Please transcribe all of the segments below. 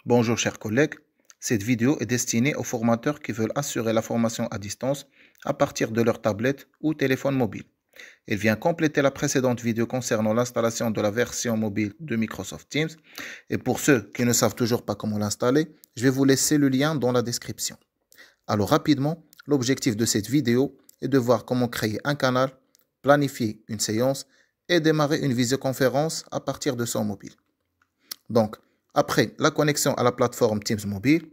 Bonjour chers collègues, cette vidéo est destinée aux formateurs qui veulent assurer la formation à distance à partir de leur tablette ou téléphone mobile. Elle vient compléter la précédente vidéo concernant l'installation de la version mobile de Microsoft Teams. Et pour ceux qui ne savent toujours pas comment l'installer, je vais vous laisser le lien dans la description. Alors rapidement, l'objectif de cette vidéo est de voir comment créer un canal, planifier une séance et démarrer une visioconférence à partir de son mobile. Donc, après la connexion à la plateforme Teams Mobile,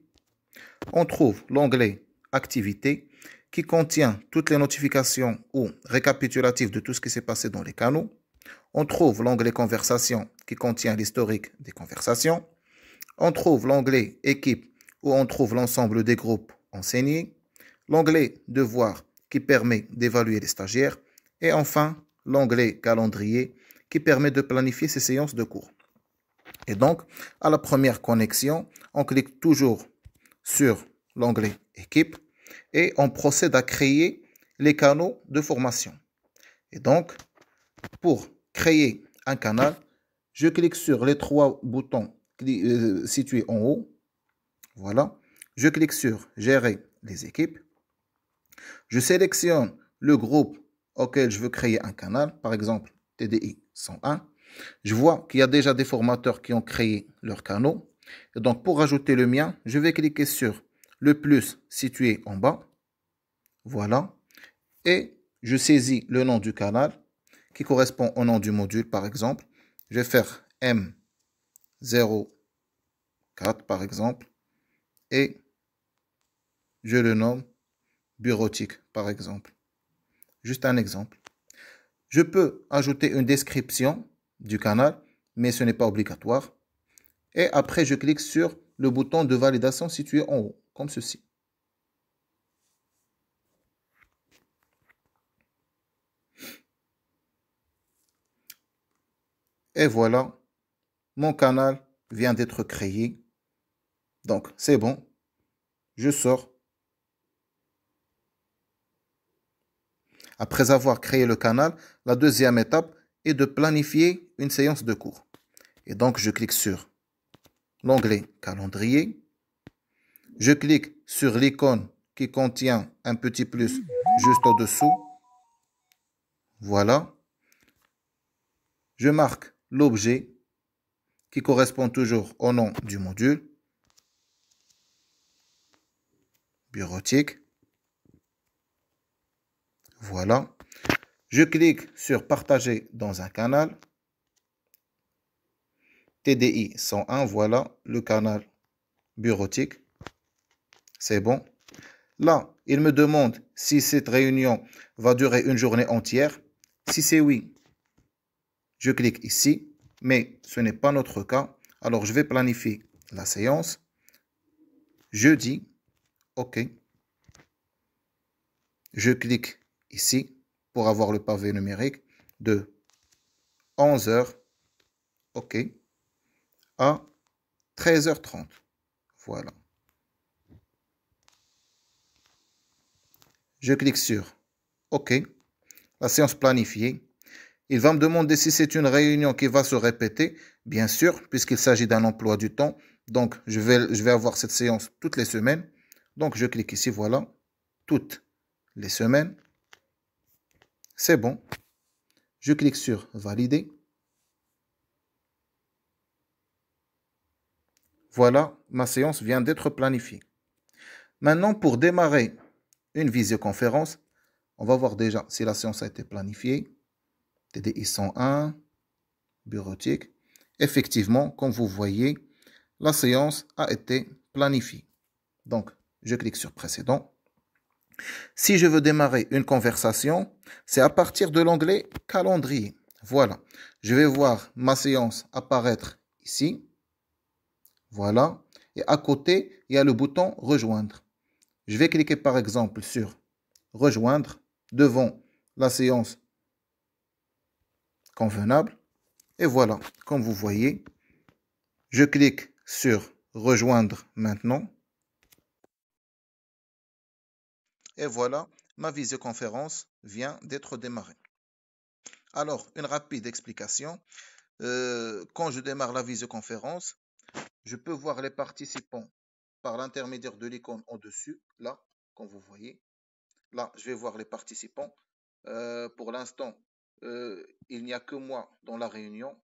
on trouve l'onglet Activités qui contient toutes les notifications ou récapitulatifs de tout ce qui s'est passé dans les canaux. On trouve l'onglet Conversation qui contient l'historique des conversations. On trouve l'onglet Équipe où on trouve l'ensemble des groupes enseignés. L'onglet Devoirs qui permet d'évaluer les stagiaires. Et enfin, l'onglet Calendrier qui permet de planifier ses séances de cours. Et donc, à la première connexion, on clique toujours sur l'onglet Équipe et on procède à créer les canaux de formation. Et donc, pour créer un canal, je clique sur les trois boutons situés en haut. Voilà. Je clique sur Gérer les équipes. Je sélectionne le groupe auquel je veux créer un canal, par exemple TDI 101. Je vois qu'il y a déjà des formateurs qui ont créé leur canal. Et donc, pour ajouter le mien, je vais cliquer sur le plus situé en bas. Voilà. Et je saisis le nom du canal qui correspond au nom du module, par exemple. Je vais faire M04, par exemple. Et je le nomme bureautique, par exemple. Juste un exemple. Je peux ajouter une description du canal, mais ce n'est pas obligatoire. Et après, je clique sur le bouton de validation situé en haut, comme ceci. Et voilà, mon canal vient d'être créé. Donc, c'est bon. Je sors. Après avoir créé le canal, la deuxième étape est de planifier une séance de cours. Et donc, je clique sur l'onglet Calendrier. Je clique sur l'icône qui contient un petit plus juste au-dessous. Voilà. Je marque l'objet qui correspond toujours au nom du module. Bureautique. Voilà. Je clique sur Partager dans un canal. TDI 101, voilà le canal bureautique. C'est bon. Là, il me demande si cette réunion va durer une journée entière. Si c'est oui, je clique ici, mais ce n'est pas notre cas. Alors, je vais planifier la séance. Jeudi, OK. Je clique ici pour avoir le pavé numérique de 11h, OK, à 13h30. Voilà. Je clique sur OK. La séance planifiée. Il va me demander si c'est une réunion qui va se répéter. Bien sûr, puisqu'il s'agit d'un emploi du temps. Donc, je vais avoir cette séance toutes les semaines. Donc, je clique ici, voilà. Toutes les semaines. C'est bon. Je clique sur Valider. Voilà, ma séance vient d'être planifiée. Maintenant, pour démarrer une visioconférence, on va voir déjà si la séance a été planifiée. TDI 101, bureautique. Effectivement, comme vous voyez, la séance a été planifiée. Donc, je clique sur Précédent. Si je veux démarrer une conversation, c'est à partir de l'onglet Calendrier. Voilà. Je vais voir ma séance apparaître ici. Voilà. Et à côté, il y a le bouton Rejoindre. Je vais cliquer par exemple sur Rejoindre devant la séance convenable. Et voilà, comme vous voyez, je clique sur Rejoindre maintenant. Et voilà, ma visioconférence vient d'être démarrée. Alors, une rapide explication. Quand je démarre la visioconférence, je peux voir les participants par l'intermédiaire de l'icône au-dessus, là, comme vous voyez. Là, je vais voir les participants. Pour l'instant, il n'y a que moi dans la réunion,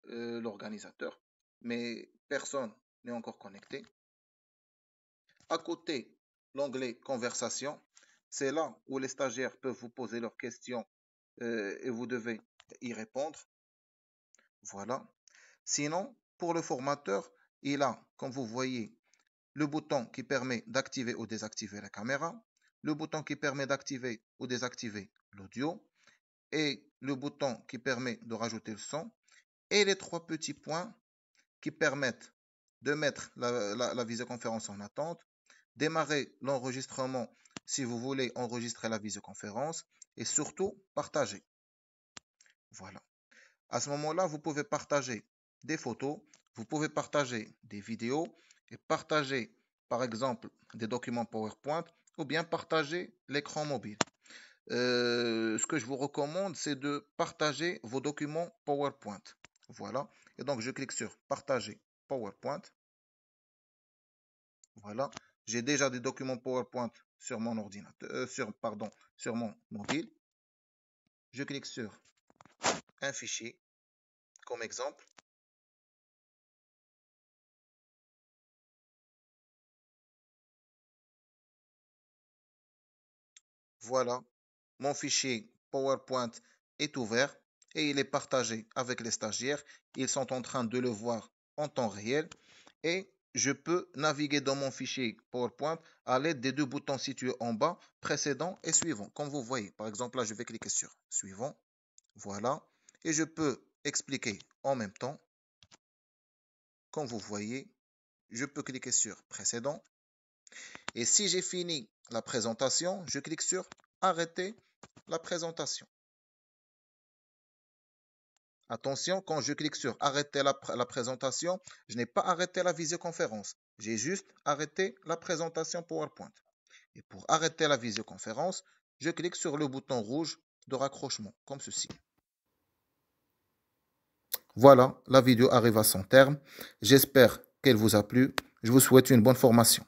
l'organisateur, mais personne n'est encore connecté. À côté, l'onglet Conversation, c'est là où les stagiaires peuvent vous poser leurs questions et vous devez y répondre. Voilà. Sinon, pour le formateur, il a, comme vous voyez, le bouton qui permet d'activer ou désactiver la caméra, le bouton qui permet d'activer ou désactiver l'audio et le bouton qui permet de rajouter le son et les trois petits points qui permettent de mettre la visioconférence en attente, démarrer l'enregistrement si vous voulez enregistrer la visioconférence et surtout partager. Voilà. À ce moment-là, vous pouvez partager des photos, vous pouvez partager des vidéos et partager, par exemple, des documents PowerPoint ou bien partager l'écran mobile. Ce que je vous recommande, c'est de partager vos documents PowerPoint. Voilà. Et donc, je clique sur Partager PowerPoint. Voilà. J'ai déjà des documents PowerPoint sur mon ordinateur, sur mon mobile. Je clique sur un fichier comme exemple. Voilà. Mon fichier PowerPoint est ouvert et il est partagé avec les stagiaires. Ils sont en train de le voir en temps réel et je peux naviguer dans mon fichier PowerPoint à l'aide des deux boutons situés en bas, précédent et suivant. Comme vous voyez, par exemple, là, je vais cliquer sur suivant. Voilà. Et je peux expliquer en même temps. Comme vous voyez, je peux cliquer sur précédent. Et si j'ai fini la présentation, je clique sur arrêter la présentation. Attention, quand je clique sur arrêter la présentation, je n'ai pas arrêté la visioconférence. J'ai juste arrêté la présentation PowerPoint. Et pour arrêter la visioconférence, je clique sur le bouton rouge de raccrochement, comme ceci. Voilà, la vidéo arrive à son terme. J'espère qu'elle vous a plu. Je vous souhaite une bonne formation.